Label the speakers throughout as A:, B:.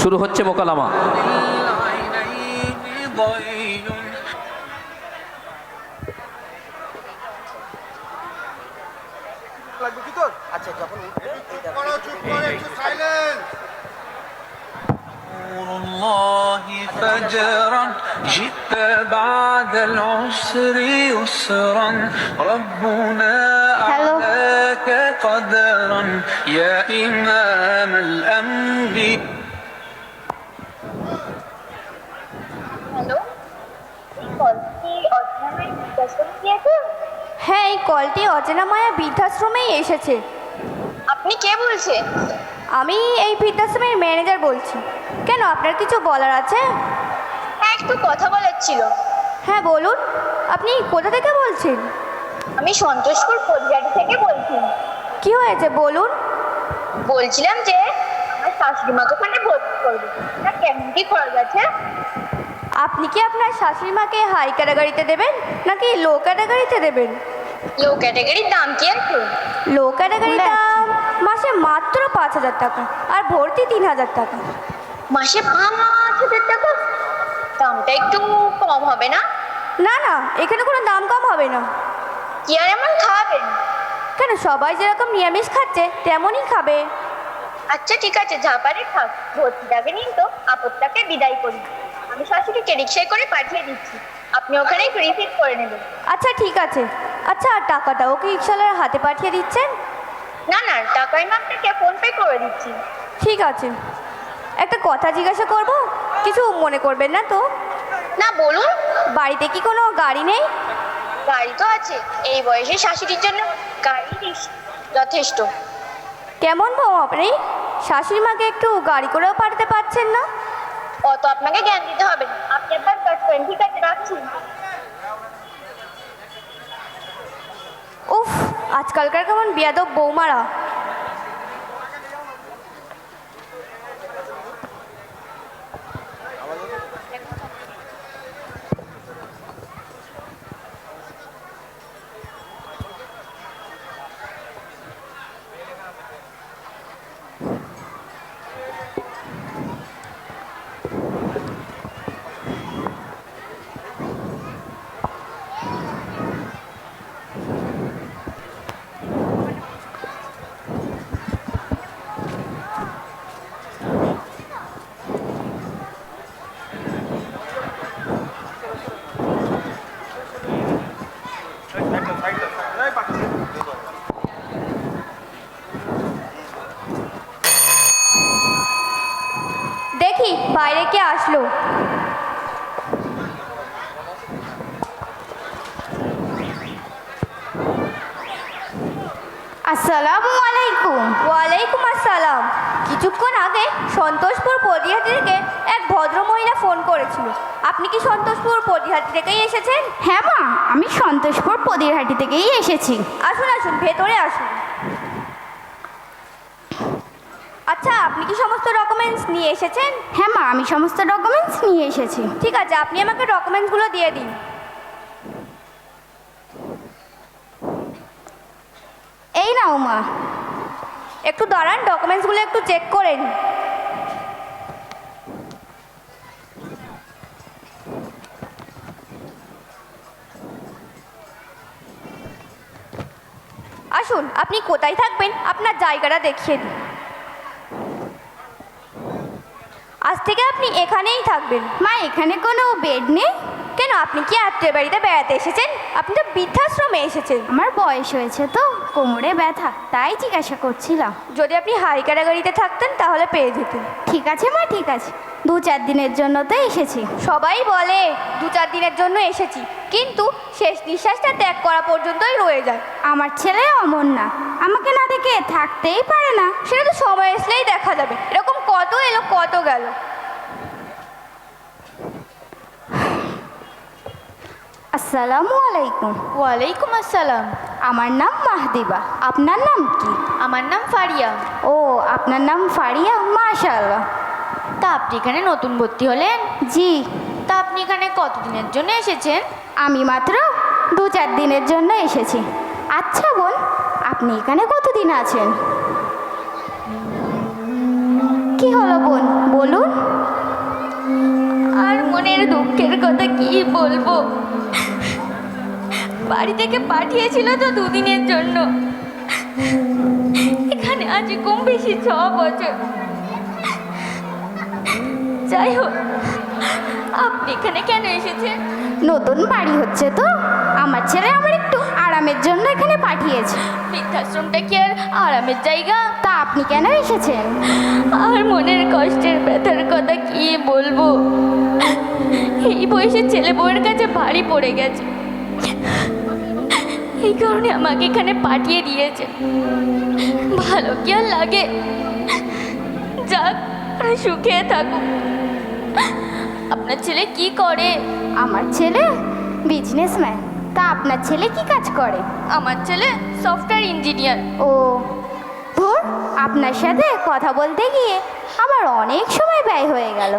A: শুরু হচ্ছে মোকালামা।
B: আচ্ছা যখন
C: الله فجرا جئت بعد العسر يسرا ربنا أعلاك قدرا يا إمام الأنبياء
D: হ্যালো, কলটি অজানায় বৃদ্ধাশ্রম দিয়েছে?
E: হ্যাঁ, এই কলটি অচেনা মায়া বৃদ্ধাশ্রমেই এসেছে।
D: আপনি কে বলছেন?
E: আমি এই বৃদ্ধাশ্রমের ম্যানেজার বলছি। কেন, আপনার কিছু বলার আছে?
D: হ্যাঁ, একটু কথা বলার ছিল।
E: হ্যাঁ বলুন, আপনি কোথা থেকে বলছেন?
D: আমি সন্তোষপুর পরিবাড়ি থেকে বলছি।
E: কি হয়েছে বলুন।
D: বলছিলাম যে আমার শাশুড়ি মাকে ওখানে ভর্তি করবো, তা কেমন কি খরচ আছে?
E: আপনি কি আপনার শাশুড়ি মাকে হাই ক্যাটাগরিতে দেবেন নাকি লো ক্যাটাগরিতে দেবেন?
D: লো ক্যাটাগরির দাম কি আছে?
E: লো ক্যাটাগরির দাম মাসে মাত্র 5,000 টাকা আর ভর্তি 3,000 টাকা।
D: মাসে 5,000 টাকা? দামটা একটু কম হবে না?
E: না না, এখানে কোনো দাম কম হবে না।
D: কি আর এমন খাওয়াবেন?
E: কেন, সবাই যেরকম নিরামিষ খাচ্ছে তেমনই খাবে।
D: আচ্ছা ঠিক আছে, যা পারে থাক। ভর্তি যাবে নিন তো, আপদটাকে বিদায় করি। আমি শাশুড়িকে রিক্সায় করে পাঠিয়ে দিচ্ছি, আপনি ওখানে একটু রিসিভ করে নেবেন।
E: আচ্ছা ঠিক আছে। আচ্ছা, আর টাকাটাও কি রিক্সাওয়ালার হাতে পাঠিয়ে দিচ্ছেন?
D: না না, টাকা আমি আপনাকে ফোন পে করে দিচ্ছি।
E: ঠিক আছে। একটা কথা জিজ্ঞাসা করব, কিছু মনে করবেন না তো?
D: না বলুন।
E: বাড়িতে কি কোনো গাড়ি নেই?
D: গাড়ি তো আছে, এই বয়সে শাশুড়ির জন্য গাড়ি যথেষ্ট।
E: কেমন বউ আপনি, শাশুড়ি মাকে একটু গাড়ি করেও পাঠাতে পারছেন না?
D: অত আপনাকে জ্ঞান দিতে হবে না, আপনি একবার কাজ করেন। ঠিক আছে, রাখছি।
E: উফ, আজকালকার কেমন বেয়াদব বৌমারা। দেখি বাইরে কে আসলো।
F: আসসালামু আলাইকুম।
E: ওয়ালাইকুম আসসালাম। কিছুক্ষণ আগে সন্তোষপুর পদিহাটি থেকে এক ভদ্রমহিলা ফোন করেছিল। আপনি কি সন্তোষপুর পদিহাটি থেকেই এসেছেন?
F: হ্যাঁ মা, আমি সন্তোষপুর পদিরহাটি থেকেই এসেছি।
E: আসুন আসুন, ভেতরে আসুন। আচ্ছা, আপনি কি সমস্ত ডকুমেন্টস নিয়ে এসেছেন?
F: হ্যাঁ মা, আমি সমস্ত ডকুমেন্টস নিয়ে এসেছি।
E: ঠিক আছে, আপনি আমাকে ডকুমেন্টসগুলো দিয়ে দিন।
F: এই নাও মা।
E: একটু দাঁড়ান, ডকুমেন্টসগুলো একটু চেক করে নিন। আসুন, আপনি কোথায় থাকবেন আপনার জায়গাটা দেখিয়ে দিন। আজ থেকে আপনি এখানেই থাকবেন।
F: মা, এখানে কোনো বেড নেই?
E: কেন, আপনি কি আত্মীয় বাড়িতে বেড়াতে এসেছেন? আপনি তো বৃদ্ধাশ্রমে এসেছেন।
F: আমার বয়স হয়েছে তো, কোমরে ব্যথা, তাই জিজ্ঞাসা করছিলাম।
E: যদি আপনি হাই ক্যাটাগরিতে থাকতেন তাহলে পেয়ে যেতেন।
F: ঠিক আছে মা, ঠিক আছে। 2-4 দিনের জন্য তো এসেছি।
E: সবাই বলে 2-4 দিনের জন্য এসেছি, কিন্তু শেষ নিঃশ্বাসটা ত্যাগ করা পর্যন্তই রয়ে যায়।
F: আমার ছেলে অমন না, আমাকে না দেখে থাকতেই পারে না।
E: সেটা তো সময় আসলেই দেখা যাবে। এরকম কত এলো কত গেল।
F: আসসালামু আলাইকুম।
E: ওয়ালাইকুম আসসালাম।
F: আমার নাম মাহদিবা, আপনার নাম কি?
E: আমার নাম ফারিয়া।
F: ও, আপনার নাম ফারিয়া, মাশাআল্লাহ।
E: তা আপনি এখানে নতুন ভর্তি হলেন?
F: জি।
E: তা আপনি এখানে কতদিনের জন্য এসেছেন?
F: আমি মাত্র 2-4 দিনের জন্য এসেছি। আচ্ছা বোন, আপনি এখানে কতদিন আছেন? কি হলো বোন, বলুন।
E: আর মনের দুঃখের কথা কি বলবো। বাড়ি থেকে পাঠিয়েছিল তো দুদিনের জন্য, এখানে আজ কম বেশি 6 বছর। যাই হোক, আপনি এখানে কেন এসেছেন?
F: নতুন বাড়ি হচ্ছে তো, আমার ছেলে আমার একটু আরামের জন্য এখানে পাঠিয়েছে।
E: বৃদ্ধাশ্রমটা কি আর আরামের জায়গা?
F: তা আপনি কেন এসেছেন?
E: আর মনের কষ্টের ব্যথার কথা কি বলবো। এই বয়সে ছেলে বউয়ের কাছে ভারী পড়ে গেছে, এই কারণে আমাকে এখানে পাঠিয়ে দিয়েছে। ভালো কি আর লাগে, যাক সুখে থাকুক। আপনার ছেলে কি করে?
F: আমার ছেলে বিজনেসম্যান। তা আপনার ছেলে কি কাজ করে?
E: আমার ছেলে সফটওয়্যার ইঞ্জিনিয়ার।
F: ও ধুর, আপনার সাথে কথা বলতে গিয়ে আমার অনেক সময় ব্যয় হয়ে গেল।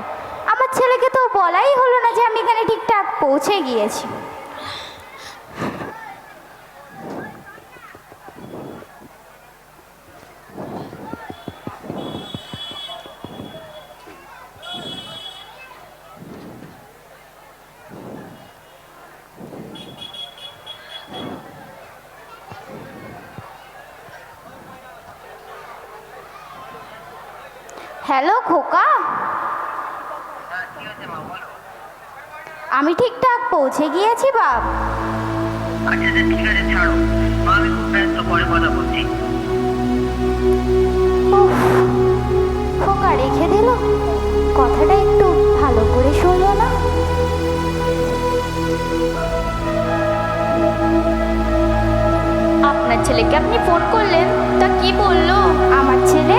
F: আমার ছেলেকে তো বলাই হলো না যে আমি এখানে ঠিকঠাক পৌঁছে গিয়েছি। হ্যালো খোকা, আমি ঠিকঠাক পৌঁছে গিয়েছি বাপ।
A: আচ্ছা ঠিক আছে, ছাড়ো মা, আমি খুব ব্যস্ত, পরে কথা বলছি।
F: উফ, খোকা রেখে দিল, কথাটা একটু ভালো করে শুনলো না।
E: আপনার ছেলেকে আপনি ফোন করলেন, তা কি বললো?
F: আমার ছেলে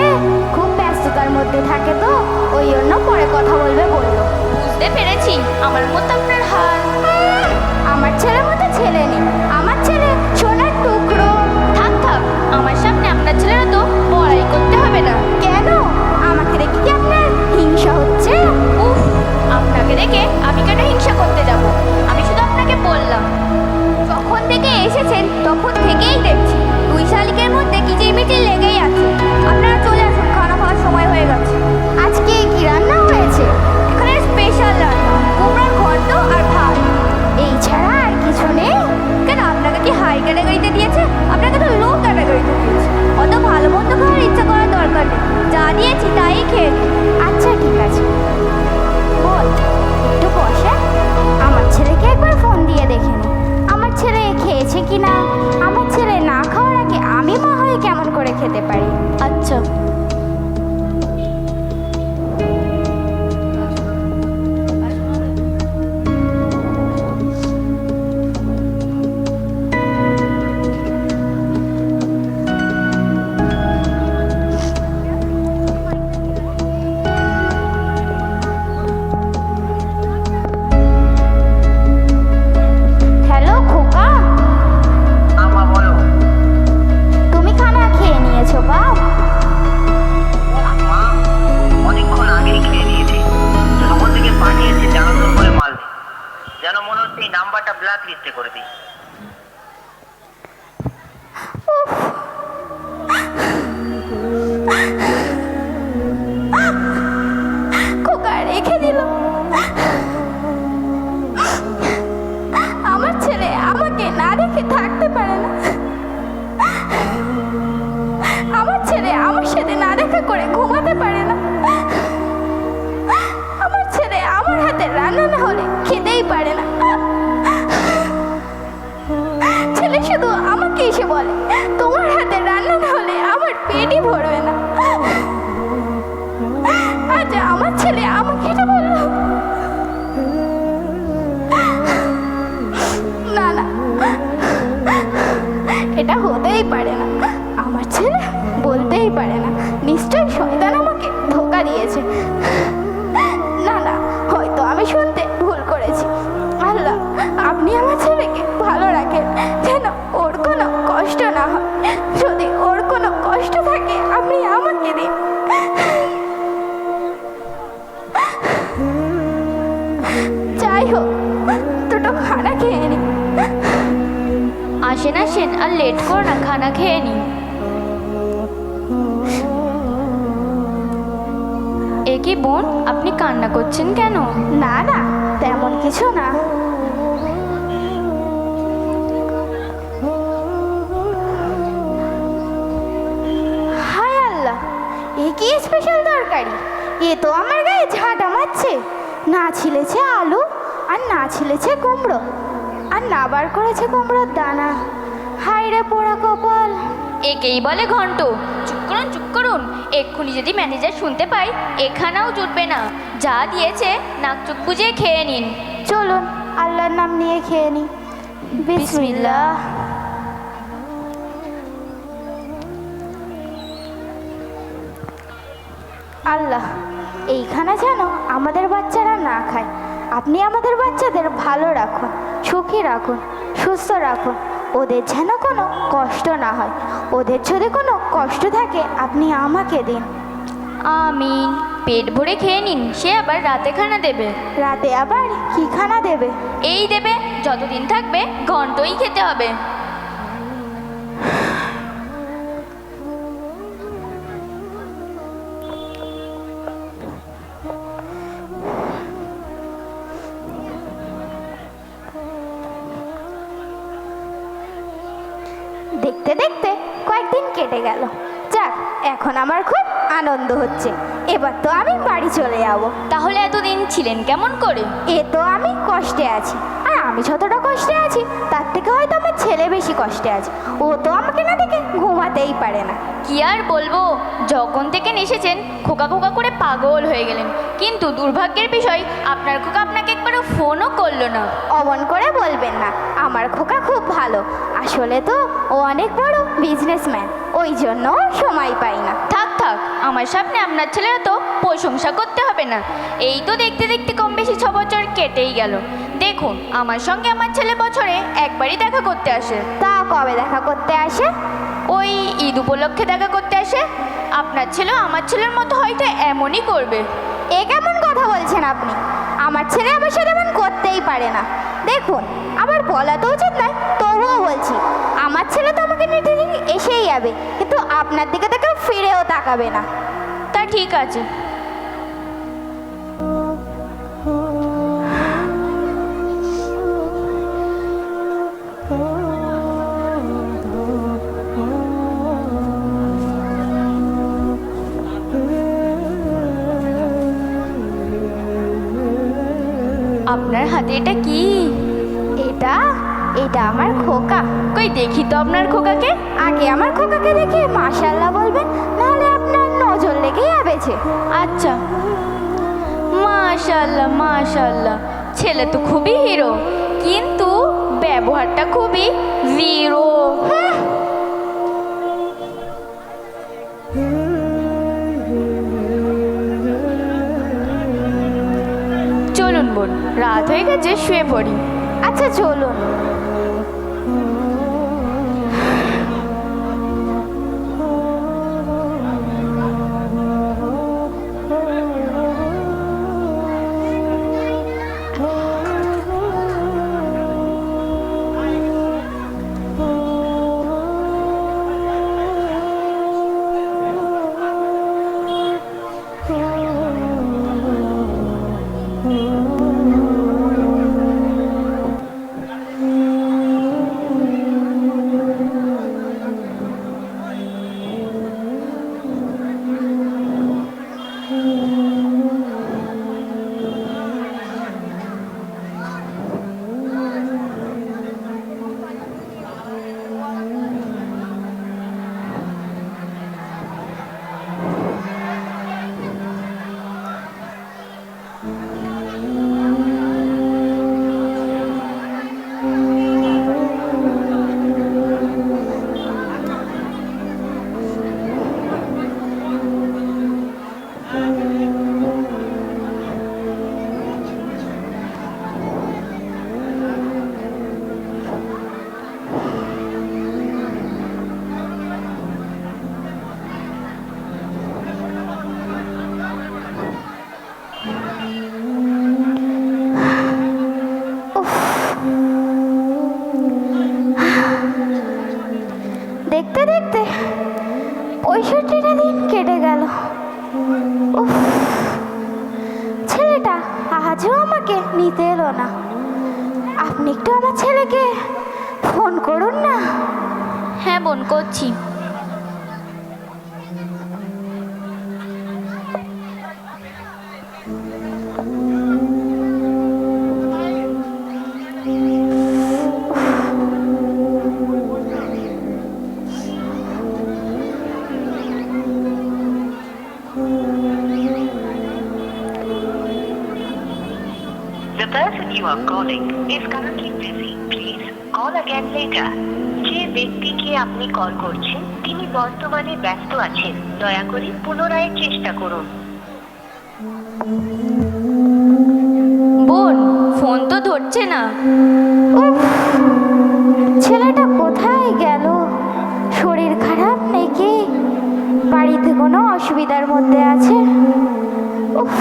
F: খুব ব্যস্ততার মধ্যে থাকে তো, ওই জন্য পরে কথা বলবে বললো।
E: বুঝতে পেরেছি, আমার মতো আপনার হাল।
F: আমার ছেলের মতো ছেলে নেই, আমার ছেলে সোনার টুকরো।
E: থাক থাক, আমার সামনে আপনার ছেলেরা তো বড়াই করতে হবে না।
F: কেন, আমাকে দেখে কি আপনার হিংসা হচ্ছে?
E: উফ, আপনাকে দেখে আমি কেন হিংসা করতে যাব? আমি শুধু আপনাকে বললাম, যখন থেকে এসেছেন তখন থেকেই দেখছি 2 শালিকের মধ্যে কিচিরমিচির লেগেই আছে। আপনারা চলে আসুন, খাওয়া খাওয়ার সময় হয়ে গেছে।
F: আজকে কি রান্না হয়েছে?
E: এখানে স্পেশাল রান্না, কুমড়োর ঘন্ট আর ভাত।
F: এই ছাড়া আর কিছু নেই?
E: কেন, আপনাকে কি হাই ক্যাটাগরিতে দিয়েছে? আপনাকে তো লো ক্যাটাগরিতে দিয়েছে। অত ভালো মন্দ খাওয়ার ইচ্ছা করার দরকার নেই, যা দিয়েছি তাই খেয়ে নিন।
F: আচ্ছা ঠিক আছে, বল একটু বসে, আমার ছেলেকে একবার ফোন দিয়ে দেখে নি, আমার ছেলে খেয়েছে কি না। আমার ছেলে না খাওয়ার আগে আমি মা হয়ে কেমন করে খেতে পারি।
E: আচ্ছা।
F: হ্যালো খোকা,
A: মা বলো।
F: তুমি খানা খেয়ে নিয়েছো বাপ?
A: মা, অনেকক্ষণ আগেই খেয়ে নিয়েছি। খবর থেকে পাঠিয়েছি জানানোর করে মাল, যেন মনে হচ্ছে এই নাম্বারটা ব্ল্যাক লিস্টে করে দিই।
F: খোকা রেখে দিল। আমার ছেলে আমাকে না রেখে থাকতে পারে না, আমার ছেলে আমার সাথে না দেখা করে ঘুমাতে পারে না, আমার ছেলে আমার হাতে রান্না না হলে খেতেই পারে না। ছেলে শুধু আমাকে এসে বলে, তোমার হাতে রান্না না হলে আমার পেটই ভরবে না। আজ আমার ছেলে আমাকে এটা বলল। না না, এটা হতেই পারে না। আমার ছেলে বলতেই পারে না, নিশ্চয়ই শয়তান আমাকে ধোঁকা দিয়েছে। না না, হয়তো আমি শুনতে ভুল করেছি। আল্লাহ, আপনি আমার ছেলেকে ভালো রাখেন, যেন ওর কোনো কষ্ট না হয়। যদি ওর কোনো কষ্ট থাকে আপনি আমাকে দিন। যাই হোক, দুটো খানা খেয়ে নি।
E: আসেন আসেন, আর লেট করো না, খানা খেয়ে নিন। কি বোন, আপনি কান্না করছেন কেন?
F: না না, তেমন কিছু না। হায় আল্লাহ, এ কি স্পেশাল তরকারি! এ তো আমার গায়ে ঝাঁটা মারছে। না ছিলেছে আলু, আর না ছিলেছে কুমড়ো, আর না বার করেছে কুমড়োর দানা। হায় রে পোড়া কপাল!
E: একেই বলে ঘন্ট। চুপ করুন, চুপ করুন। এক্ষুনি যদি ম্যানেজার শুনতে পাই, এখানেও জুটবে না। যা দিয়েছে নাক চোখ বুজিয়ে খেয়ে নিন।
F: চলুন আল্লাহর নাম নিয়ে খেয়ে নি। বিসমিল্লাহ। আল্লাহ, এইখানে যেন আমাদের বাচ্চারা না খায়। আপনি আমাদের বাচ্চাদের ভালো রাখুন, সুখী রাখুন, সুস্থ রাখুন। ওদের যেন কোনো কষ্ট না হয়। ওদের যদি কোনো কষ্ট থাকে আপনি আমাকে দিন।
E: আমিন। পেট ভরে খেয়ে নিন, সে আবার রাতে খানা দেবে।
F: রাতে আবার কি খানা দেবে?
E: এই দেবে, যতদিন থাকবে ঘন্টই খেতে হবে।
F: দেখতে দেখতে কয়েকদিন কেটে গেল। যাক, এখন আমার খুব আনন্দ হচ্ছে। এবার তো আমি বাড়ি চলে যাব।
E: তাহলে এতদিন ছিলেন কেমন করে?
F: এ তো আমি কষ্টে আছি, আর আমি যতটা কষ্টে আছি তার থেকে হয়তো আমার ছেলে বেশি কষ্টে আছে। ও তো আমাকে না দেখে ঘুমাতেই পারে না।
E: কি আর বলবো, যখন থেকে এসেছেন খোকা খোকা করে পাগল হয়ে গেলেন। কিন্তু দুর্ভাগ্যের বিষয়, আপনার খোকা আপনাকে একবারও ফোনও করলো না।
F: অমন করে বলবেন না, আমার খোকা খুব ভালো। আসলে তো ও অনেক বড় বিজনেসম্যান, ওই জন্য ও সময় পাই না।
E: থাক থাক, আমার সামনে আপনার ছেলেরা তো প্রশংসা করতে হবে না। এই তো দেখতে দেখতে কম বেশি 6 বছর কেটেই গেল। দেখুন, আমার সঙ্গে আমার ছেলে বছরে একবারই দেখা করতে আসে।
F: তা কবে দেখা করতে আসে?
E: ওই ঈদ উপলক্ষে দেখা করতে আসে। আপনার ছেলে আমার ছেলের মতো হয়তো এমনই করবে।
F: এ কেমন কথা বলছেন আপনি? আমার ছেলে আমার সাথে এমন করতেই পারে না। দেখুন, আমার বলা তো উচিত নয়, তবুও বলছি, আমার ছেলে তো আমাকে নিতে এসেই যাবে, কিন্তু আপনার দিকে তো কেউ ফিরেও তাকাবে না।
E: তা ঠিক আছে। আপনার হাতে এটা কি?
F: এটা এটা আমার খোকা।
E: কই দেখি তো আপনার খোকাকে।
F: আগে আমার খোকাকে দেখে মাশাআল্লাহ বলবেন, নাহলে আপনার নজর লেগে যাবেছে।
E: আচ্ছা, মাশাআল্লাহ মাশাআল্লাহ, ছেলে তো খুবই হিরো, কিন্তু ব্যবহারটা খুবই জিরো। চলুন বোন, রাত হয়ে গেছে, শুয়ে পড়ি।
F: আচ্ছা চলুন। নিতে এলো না। আপনি একটু আমার ছেলেকে ফোন করুন না।
E: হ্যাঁ বোন, করছি।
A: The person you are calling is currently busy. Please call again later. যে ব্যক্তিকে আপনি কল করছেন তিনি বর্তমানে ব্যস্ত আছেন, দয়া করে পুনরায় চেষ্টা করুন।
E: বোন, ফোন তো ধরছে না।
F: উফ, ছেলেটা কোথায় গেল? শরীর খারাপ নাকি? বাড়িতে কোনো অসুবিধার মধ্যে আছে? উফ,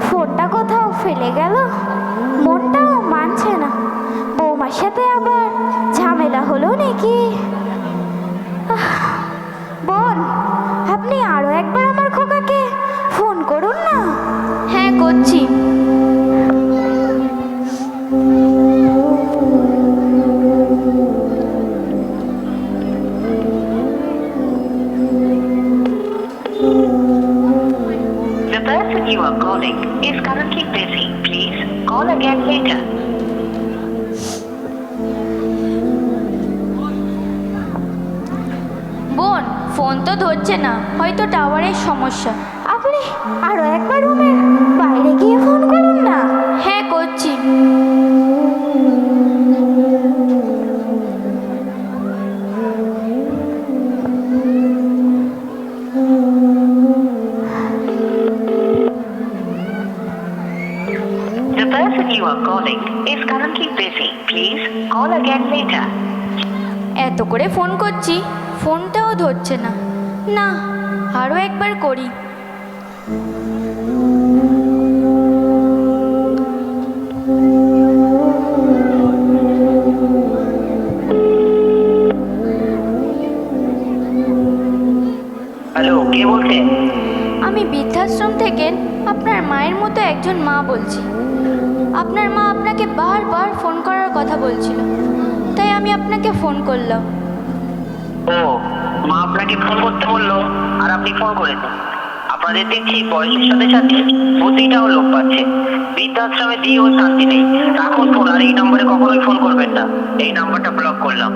F: ফোনটা কোথাও ফেলে গেল। মনটাও মানছে না। বৌমার সাথে আবার ঝামেলা হলো নাকি? বোন, আপনি আরো একবার আমার খোকাকে ফোন করুন না।
E: হ্যাঁ, করছি।
A: The person you are calling is currently busy. Please call again later.
E: বোন, ফোন তো ধরছে না, হয়তো টাওয়ারের সমস্যা।
F: আপনি আরো একবার রুমের বাইরে গিয়ে ফোন করুন না।
E: হ্যাঁ, করছি।
A: The person you are calling is currently busy. Please call again later.
E: এত করে ফোন করছি, ফোনটাও ধরছে না। না, আরও একবার করি।
A: হ্যালো, কে বলছেন?
E: আমি বৃদ্ধাশ্রম থেকে আপনার মায়ের মতো একজন মা বলছি। আপনার মা আপনাকে বারবার ফোন করার কথা বলছিল, তাই আমি আপনাকে ফোন করলাম।
A: ও, মা আপনাকে ফোন করতে বললো আর আপনি ফোন করেছেন। আপনাদের দেখছি বয়সের সাথে সাথে বুদ্ধিটাও লোপ পাচ্ছে। বৃদ্ধাশ্রমে দিয়েও শান্তি নেই। রাখুন ফোন, আর এই নম্বরে কখনোই ফোন করবেন না। এই নাম্বারটা ব্লক করলাম।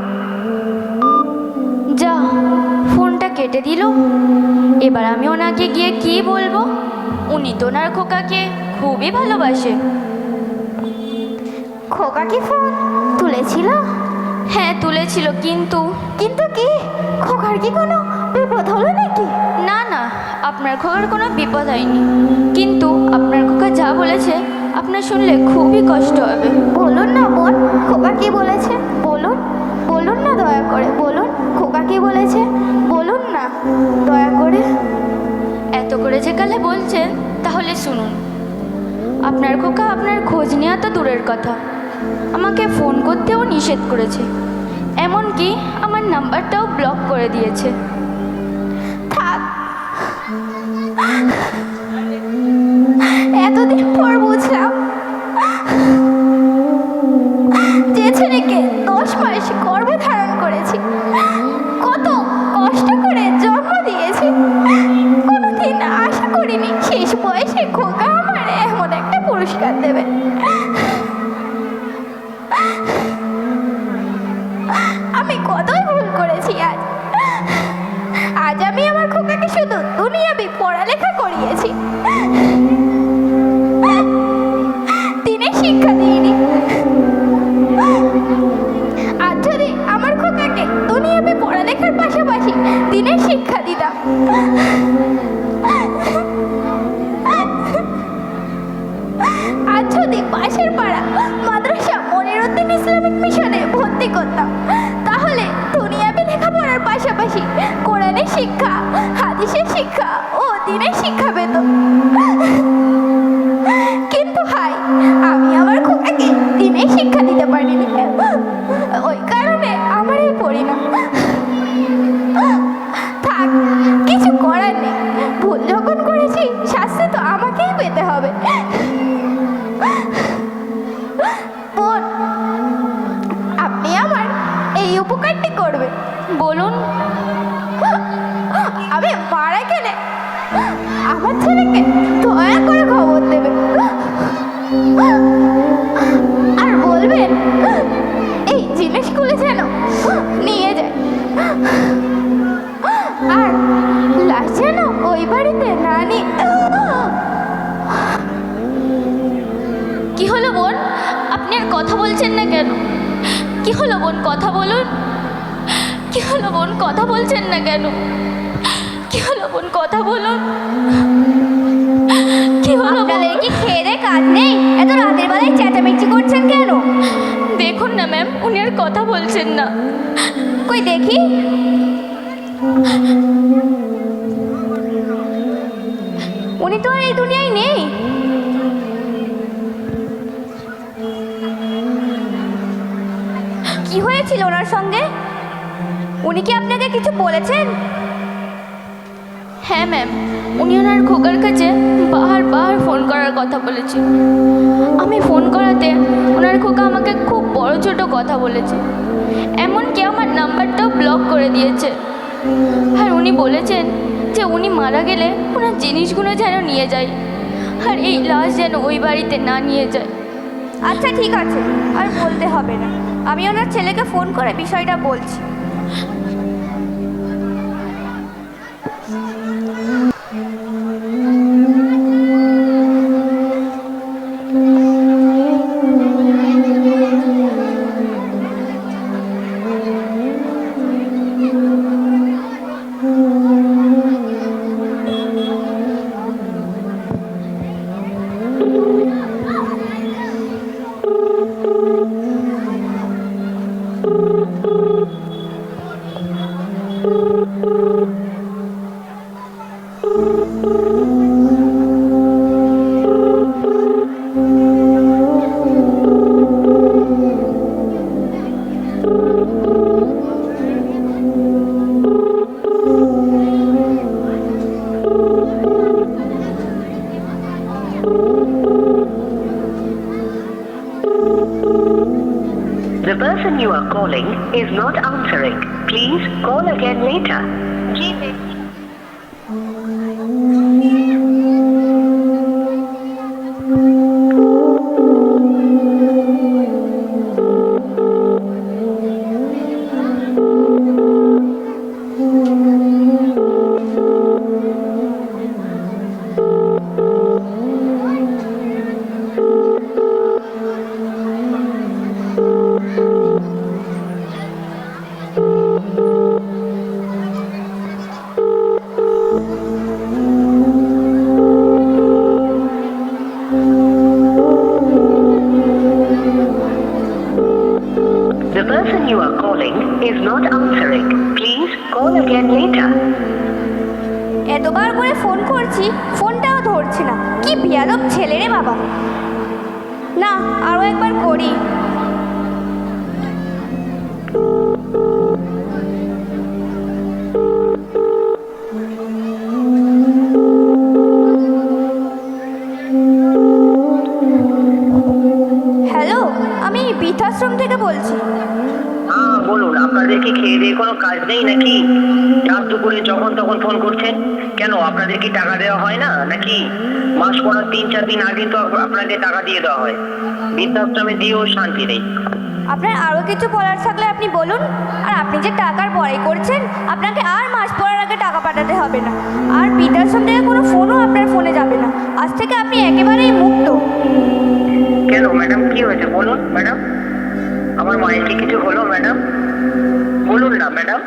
E: যা, ফোনটা কেটে দিল। এবার আমি ওনাকে গিয়ে কি বলবো? উনি তো ওনার খোকাকে খুবই ভালোবাসে।
F: খোকা কি ফোন তুলেছিল?
E: হ্যাঁ, তুলেছিল, কিন্তু
F: কিন্তু কি? খোকার কি কোনো বিপদ হলো নাকি?
E: না না, আপনার খোকার কোনো বিপদ হয়নি। কিন্তু আপনার খোকা যা বলেছে আপনার শুনলে খুবই কষ্ট হবে।
F: বলুন না বোন, খোকা কি বলেছে? বলুন, বলুন না দয়া করে, বলুন খোকা কি বলেছে? বলুন না দয়া করে।
E: এত করে যে কালে বলছেন, তাহলে শুনুন। আপনার খোকা আপনার খোঁজ নেওয়া তো দূরের কথা, আমাকে ফোন করতেও নিষেধ করেছে। এমনকি আমার নাম্বারটাও ব্লক করে দিয়েছে।
F: থাক, এতদিন পর বুঝলাম যে ছেলেকে 10 মাস গর্ভে ধারণ করেছি, কত কষ্ট করে জন্ম দিয়েছি। কোনোদিন আশা করিনি শেষ বয়সে খোকা আমার এমন একটা পুরস্কার দেবে। আমি কতই ভুল করেছি আজ। আজ আমি আমার খোকাকে শুধু দুনিয়াবি পড়ালেখা করিয়েছি, দিনের শিক্ষা দিইনি। আজ যদি আমার খোকাকে দুনিয়াবি পড়ালেখার পাশাপাশি দিনের শিক্ষা দিতাম, আজ যদি পাশের পাড়া মাদ্রাসা মনিরুদ্দিন ইসলামিক মিশনে ভর্তি করতাম, তাহলে দুনিয়াবি লেখাপড়ার পাশাপাশি কোরআনের শিক্ষা, হাদিসের শিক্ষা ও দিনের শিক্ষা পেত। কিন্তু হাই, আমি আমার খোকাকে দিনের শিক্ষা দিতে পারিনি। ওই কারণে আমার এই পরিণাম। থাক, কিছু করার নেই। ভুল যখন করেছি, শাস্তি তো আমাকেই পেতে হবে।
E: বলছেন না কেন? কি হলো বোন, কথা বলুন। কি হলো বোন, কথা বলছেন না কেন? কি হলো বোন, কথা বলুন। কি হলো বোন?
F: আপনাদের কি খেয়ে দেয়ে কাজ নেই? এত রাতের বেলায় চেঁচামেচি করছেন কেন?
E: দেখুন না ম্যাম, উনি আর কথা বলছেন না।
F: কই দেখি। উনি তো আর এই দুনিয়ায় নেই। কি হয়েছিল ওনার সঙ্গে? উনি কি আপনাকে কিছু বলেছেন?
E: হ্যাঁ ম্যাম, উনি ওনার খোকার কাছে বারবার ফোন করার কথা বলেছিল। আমি ফোন করাতে ওনার খোকা আমাকে খুব বড় ছোট কথা বলেছে, এমনকি আমার নাম্বারটাও ব্লক করে দিয়েছে। আর উনি বলেছেন যে উনি মারা গেলে ওনার জিনিসগুলো যেন নিয়ে যায়, আর এই লাশ যেন ওই বাড়িতে না নিয়ে যায়।
F: আচ্ছা ঠিক আছে, আর বলতে হবে না। আমি ওনার ছেলেকে ফোন করে বিষয়টা বলছি।
A: The person you are calling is not answering. Please call again later. Ji The person you are calling is not answering. Please call again later.
F: এতবার করে ফোন করছি, ফোনটাও ধরছে না। কি বেয়াদব ছেলে রে বাবা। না, আরও একবার করি। হ্যালো, আমি বৃদ্ধাশ্রম থেকে বলছি।
A: হ্যাঁ বলুন, আপনাদের কি খেয়ে দিয়ে কোনো কাজ নেই নাকি? রাত দুপুরে যখন তখন ফোন করছেন কেন? আপনাদের কি টাকা দেওয়া হয় না নাকি? মাস পড়ার 3-4 দিন আগে তো আপনাকে টাকা দিয়ে দেওয়া হয়। বৃদ্ধাশ্রমে দিয়েও শান্তি নেই।
F: আপনার আরও কিছু বলার থাকলে আপনি বলুন। আর আপনি যে টাকার বড়াই করছেন, আপনাকে আর মাস পড়ার আগে টাকা পাঠাতে হবে না। আর বৃদ্ধাশ্রম থেকে কোনো ফোনও আপনার ফোনে যাবে না। আজ থেকে আপনি একেবারেই মুক্ত।
A: কেন ম্যাডাম, কি হয়েছে বলুন ম্যাডাম? আমার মায়ের কি কিছু হলো ম্যাডাম? বলুন না ম্যাডাম।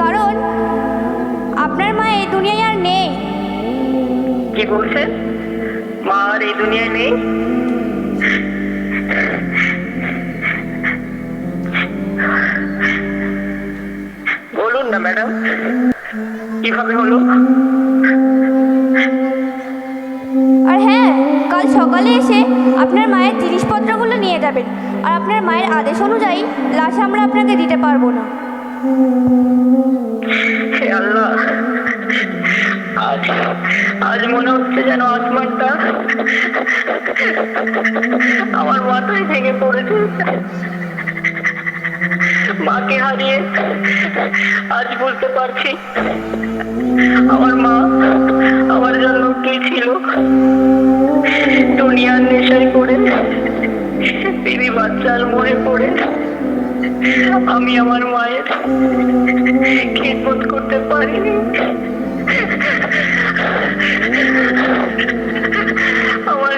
F: কারণ আপনার মা এই দুনিয়ায় আর নেই।
A: কি বলছেন? মা আর এই দুনিয়ায় নেই? বলুন না ম্যাডাম, কিভাবে হলো?
F: আর হ্যাঁ, কাল সকালে এসে আপনার মায়ের জিনিসপত্রগুলো নিয়ে যাবেন। আর আপনার মায়ের আদেশ অনুযায়ী লাশ আমরা আপনাকে দিতে পারবো না।
A: হে আল্লাহ, আজ আজ মনে হচ্ছে যেন আসমানটা আমার মাথায় ভেঙে পড়েছে। মাকে হারিয়ে আজ বুঝতে পারছি আমার মা আমার জন্য কি ছিল। দুনিয়ার নেশায় পড়ে, বিবি বাচ্চার মোহে পড়ে আমি আমার মায়ের খেদমত করতে পারিনি। আমার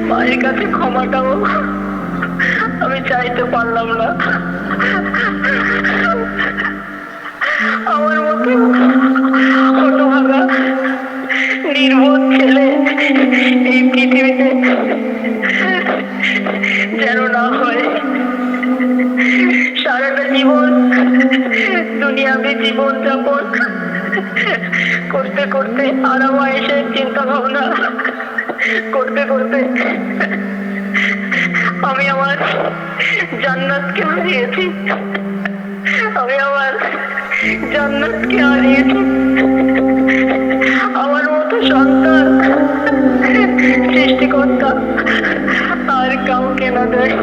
A: মায়ের কাছে ক্ষমাটাও আমি চাইতে পারলাম না। আমার মতো হতভাগা নির্বোধ ছেলে এই পৃথিবীতে যেন না হয়। সারাটা জীবন দুনিয়াবি জীবন যাপন করতে করতে আরামায়েশের চিন্তা ভাবনা করতে করতে আমি আমার জান্নাতকে হারিয়েছি। আমি আমার জান্নাতকে হারিয়েছি। আমার মতো সন্তান সৃষ্টিকর্তা আর কাউকে না দেয়,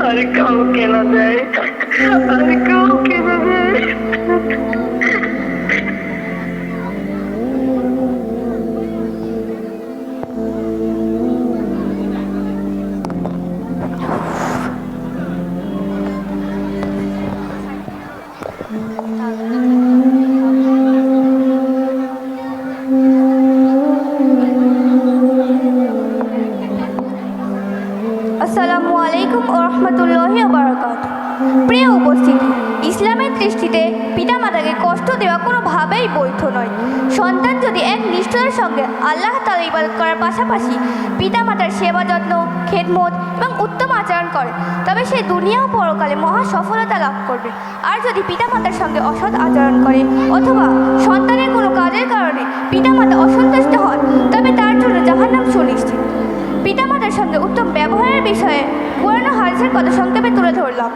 A: আর কাউকে না দেয়, আর কাউকে না দেয়।
E: আসসালামু আলাইকুম ওয়া রাহমাতুল্লাহি ওয়া বারাকাতুহু। প্রিয় উপস্থিতি, ইসলামের দৃষ্টিতে পিতামাতাকে কষ্ট দেওয়া কোনোভাবেই বৈধ নয়। সন্তান যদি এক নিষ্ঠতার সঙ্গে আল্লাহ তাআলার ইবাদত করার পাশাপাশি পিতামাতার সেবা যত্ন, খেদমত এবং উত্তম আচরণ করে, তবে সে দুনিয়া ও পরকালে মহা সফলতা লাভ করবে। আর যদি পিতামাতার সঙ্গে অসৎ আচরণ করে অথবা সন্তানের কোনো কাজের কারণে পিতামাতা অসন্তুষ্ট হন, তবে তার জন্য জাহান্নাম সুনিশ্চিত। পিতামাতার সঙ্গে উত্তম ব্যবহারের বিষয়ে কোরআন ও হাদিসের কথা সংক্ষেপে তুলে ধরলাম।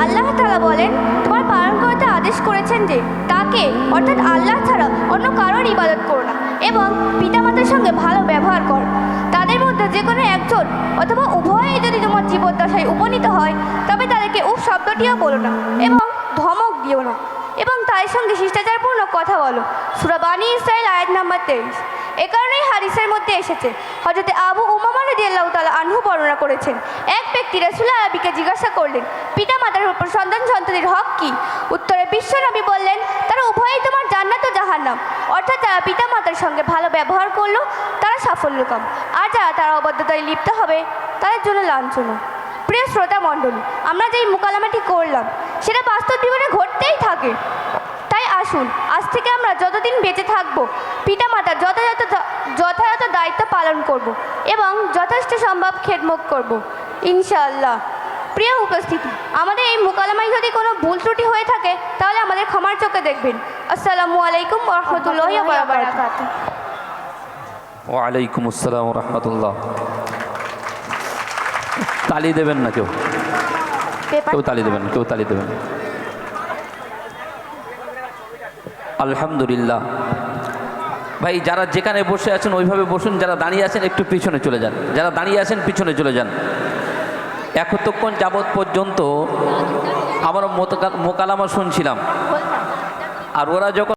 E: আল্লাহ তাআলা বলেন, তোমার পালনকর্তা আদেশ করেছেন যে তাকে অর্থাৎ আল্লাহ ছাড়া অন্য কারোর ইবাদত করো না এবং পিতামাতার সঙ্গে ভালো ব্যবহার করো। তাদের মধ্যে যে কোনো একজন অথবা উভয়ই যদি তোমার জীবদ্দশায় উপনীত হয়, তবে তাদেরকে উফ শব্দটিও বলো না এবং ধমক দিও না এবং তাদের সঙ্গে শিষ্টাচারপূর্ণ কথা বলো। সূরা বানী ইসরাঈল আয়াত নাম্বার 23। এ কারণেই হাদিসের মধ্যে এসেছে, হযরত আবু উমামা রাদিয়াল্লাহু তাআলা আনহু বর্ণনা করেছেন, এক ব্যক্তি রাসূল আরবীকে জিজ্ঞাসা করলেন, পিতামাতার উপর সন্তানের হক কি? উত্তরে বিশ্বনবী বললেন, তারা উভয়ই তোমার জান্নাত ও জাহান্নাম। অর্থাৎ যারা পিতামাতার সঙ্গে ভালো ব্যবহার করলো তারা সাফল্যকাম, আর যারা তারা অবাধ্যতায় লিপ্ত হবে তাদের জন্য লাঞ্ছনা। প্রিয় শ্রোতা মণ্ডলী, আমরা যেই মোকালামাটি করলাম সেটা বাস্তব জীবনে ঘটতেই থাকে। তাই আসুন আজ থেকে আমরা যতদিন বেঁচে থাকব পিতামাতার যথাযথ দায়িত্ব পালন করব এবং যথেষ্ট সম্ভব খেদমত করব ইনশাআল্লাহ। প্রিয় উপস্থিতি, আমাদের এই মোকালামায় যদি কোনো ভুল ত্রুটি হয়ে থাকে তাহলে আমাদের ক্ষমার চোখে দেখবেন। আসসালামু আলাইকুম ওয়া রাহমাতুল্লাহি ওয়া বারাকাতুহু।
G: ওয়ালাইকুম আসসালাম ওয়া রাহমাতুল্লাহ। তালি দেবেন না কেউ, কেউ তালি দেবেন না, কেউ তালি দেবেন না। আলহামদুলিল্লাহ। ভাই, যারা যেখানে বসে আছেন ওইভাবে বসুন, যারা দাঁড়িয়ে আছেন একটু পিছনে চলে যান, যারা দাঁড়িয়ে আছেন পিছনে চলে যান। এতক্ষণ যাবৎ পর্যন্ত আমরা মোকালামা শুনছিলাম, আর ওরা যখন